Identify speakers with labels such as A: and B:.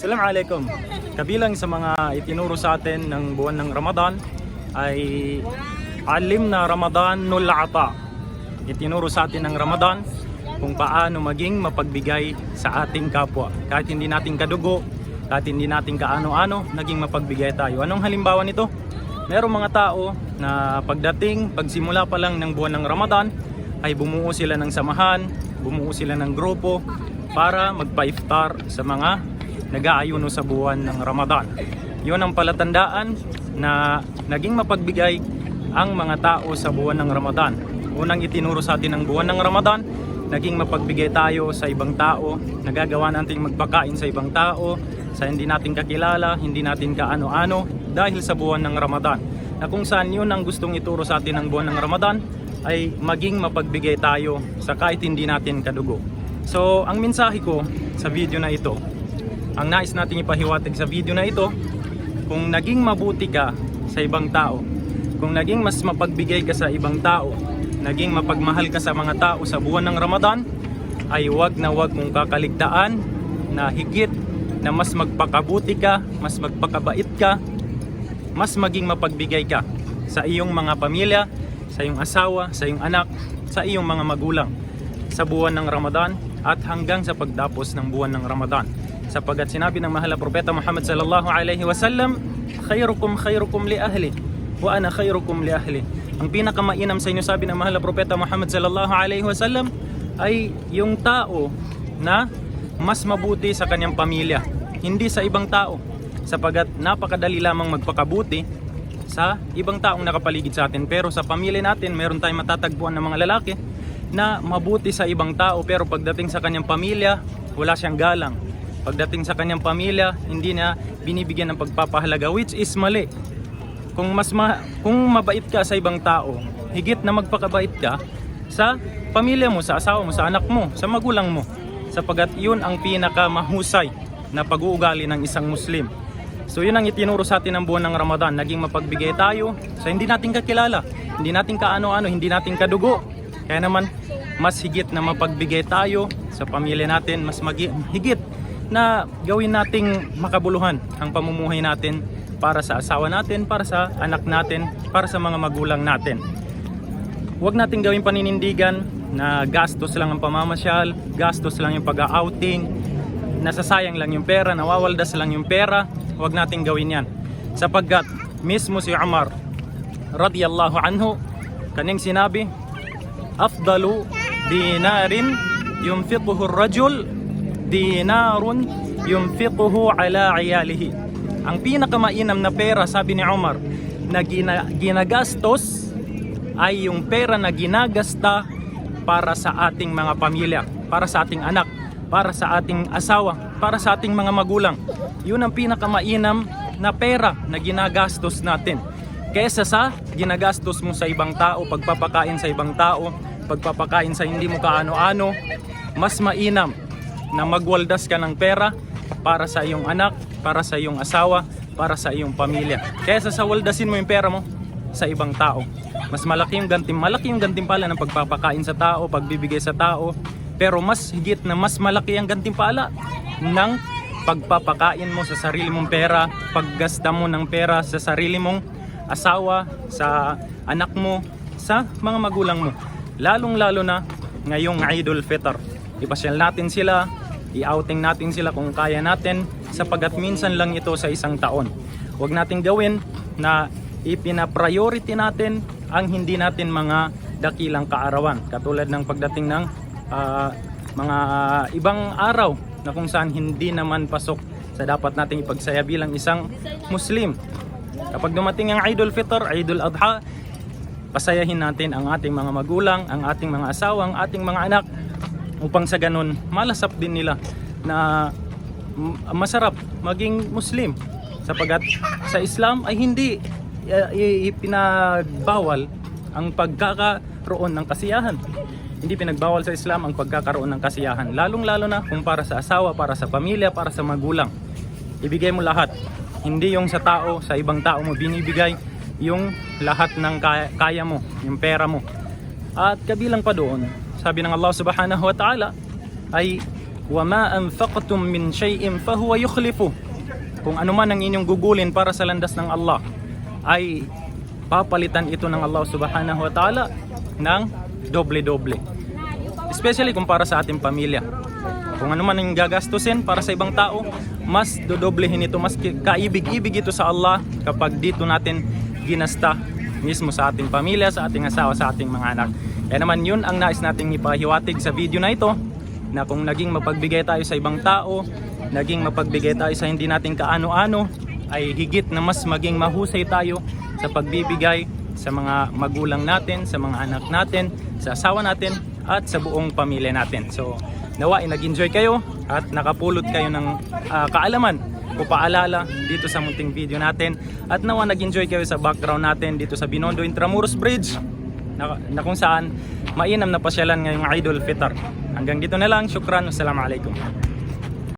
A: Assalamualaikum. Kabilang sa mga itinuro sa atin ng buwan ng Ramadan ay alim na Ramadan nul ata. Itinuro sa atin ng Ramadan kung paano maging mapagbigay sa ating kapwa. Kahit hindi natin kadugo, kahit hindi natin kaano-ano, naging mapagbigay tayo. Anong halimbawa nito? Merong mga tao na pagsimula pa lang ng buwan ng Ramadan ay bumuo sila ng samahan, bumuo sila ng grupo para magpa-iftar sa mga nag-aayuno sa buwan ng Ramadan. Yun ang palatandaan na naging mapagbigay ang mga tao sa buwan ng Ramadan. Unang itinuro sa atin ng buwan ng Ramadan, naging mapagbigay tayo sa ibang tao, nagagawa natin magpakain sa ibang tao, sa hindi natin kakilala, hindi natin kaano-ano, dahil sa buwan ng Ramadan. Na kung saan yun ang gustong ituro sa atin ng buwan ng Ramadan, ay maging mapagbigay tayo sa kahit hindi natin kadugo. So, ang mensahe ko sa video na ito, ang nais nating ipahiwatig sa video na ito, kung naging mabuti ka sa ibang tao, kung naging mas mapagbigay ka sa ibang tao, naging mapagmahal ka sa mga tao sa buwan ng Ramadan, ay wag na wag mong kakaligtaan na higit na mas magpakabuti ka, mas magpakabait ka, mas maging mapagbigay ka sa iyong mga pamilya, sa iyong asawa, sa iyong anak, sa iyong mga magulang sa buwan ng Ramadan at hanggang sa pagtapos ng buwan ng Ramadan. Sapagkat sinabi ng mahal na propeta Muhammad sallallahu alaihi wasallam, khairukum li ahli wa ana khairukum li ahli. Ang pinakamainam sa inyo, sabi ng mahal na propeta Muhammad sallallahu alaihi wasallam, ay yung tao na mas mabuti sa kanyang pamilya, hindi sa ibang tao. Sapagkat napakadali lamang magpakabuti sa ibang taong nakapaligid sa atin, pero sa pamilya natin meron tayong matatagpuan ng mga lalaki na mabuti sa ibang tao, pero pagdating sa kanyang pamilya wala siyang galang. Pagdating sa kanyang pamilya, hindi na binibigyan ng pagpapahalaga, which is mali. Kung mabait ka sa ibang tao, higit na magpakabait ka sa pamilya mo, sa asawa mo, sa anak mo, sa magulang mo. Sapagkat yun ang pinakamahusay na pag-uugali ng isang Muslim. So yun ang itinuro sa atin ng buwan ng Ramadan. Naging mapagbigay tayo sa hindi natin kakilala, hindi natin kaano-ano, hindi natin kadugo. Kaya naman, mas higit na mapagbigay tayo sa pamilya natin, mas higit na gawin nating makabuluhan ang pamumuhay natin para sa asawa natin, para sa anak natin, para sa mga magulang natin. Huwag nating gawin paninindigan na gastos lang ang pamamasyal, gastos lang yung pag-outing, nasasayang lang yung pera, nawawaldas lang yung pera. Huwag nating gawin yan. Sapagkat mismo si Umar radiyallahu anhu, kaning sinabi, afdalu dinarin yunfiquhu ar-rajul dinarun yunfiquhu ala iyalihi. Ang pinakamainam na pera, sabi ni Umar, na ginagastos ay yung pera na ginagasta para sa ating mga pamilya, para sa ating anak, para sa ating asawa, para sa ating mga magulang. Yun ang pinakamainam na pera na ginagastos natin, kaysa sa ginagastos mo sa ibang tao, pagpapakain sa ibang tao, pagpapakain sa hindi mo kaano-ano. Mas mainam na magwaldas ka ng pera para sa iyong anak, para sa iyong asawa, para sa iyong pamilya, kaysa sa waldasin mo yung pera mo sa ibang tao. Mas malaki yung gantimpala ng pagpapakain sa tao, pagbibigay sa tao, pero mas higit na mas malaki ang gantimpala ng pagpapakain mo sa sarili mong pera, paggasta mo ng pera sa sarili mong asawa, sa anak mo, sa mga magulang mo. Lalong-lalo na ngayong Eidul Fitr. Ipasyal natin sila, i-outing natin sila kung kaya natin, sapagkat minsan lang ito sa isang taon. Huwag nating gawin na ipina-priority natin ang hindi natin mga dakilang kaarawan, katulad ng pagdating ng mga ibang araw na kung saan hindi naman pasok sa dapat nating ipagsaya bilang isang Muslim. Kapag dumating ang Eidul Fitr, Eidul Adha, pasayahin natin ang ating mga magulang, ang ating mga asawa, ang ating mga anak, upang sa ganun malasap din nila na masarap maging Muslim. Sapagkat sa Islam ay hindi ipinagbawal ang pagkakaroon ng kasiyahan. Hindi pinagbawal sa Islam ang pagkakaroon ng kasiyahan, lalong-lalo na kung para sa asawa, para sa pamilya, para sa magulang. Ibigay mo lahat, hindi yung sa tao, sa ibang tao mo binibigay yung lahat ng kaya mo, yung pera mo. At kabilang pa doon, sabi ng Allah subhanahu wa ta'ala ay وَمَا أَنفَقْتُم مِّن شَيْءٍ فَهُوَ يُخْلِفُهُ. Kung ano man ang inyong gugulin para sa landas ng Allah, ay papalitan ito ng Allah subhanahu wa ta'ala ng doble-doble. Especially kung para sa ating pamilya. Kung ano man ang gagastusin para sa ibang tao, mas dodoblehin ito, mas kaibig-ibig ito sa Allah kapag dito natin ginasta mismo sa ating pamilya, sa ating asawa, sa ating mga anak. Kaya naman yun ang nais nating ipahiwatig sa video na ito, na kung naging mapagbigay tayo sa ibang tao, naging mapagbigay tayo sa hindi natin kaano-ano, ay higit na mas maging mahusay tayo sa pagbibigay sa mga magulang natin, sa mga anak natin, sa asawa natin, at sa buong pamilya natin. So nawa ay nag-enjoy kayo at nakapulot kayo ng kaalaman o paalala dito sa munting video natin, at nawa nag-enjoy kayo sa background natin dito sa Binondo Intramuros Bridge na kung saan mainam na pasyalan ngayong Eidul Fitr. Hanggang dito na lang, syukran, wassalamu alaikum.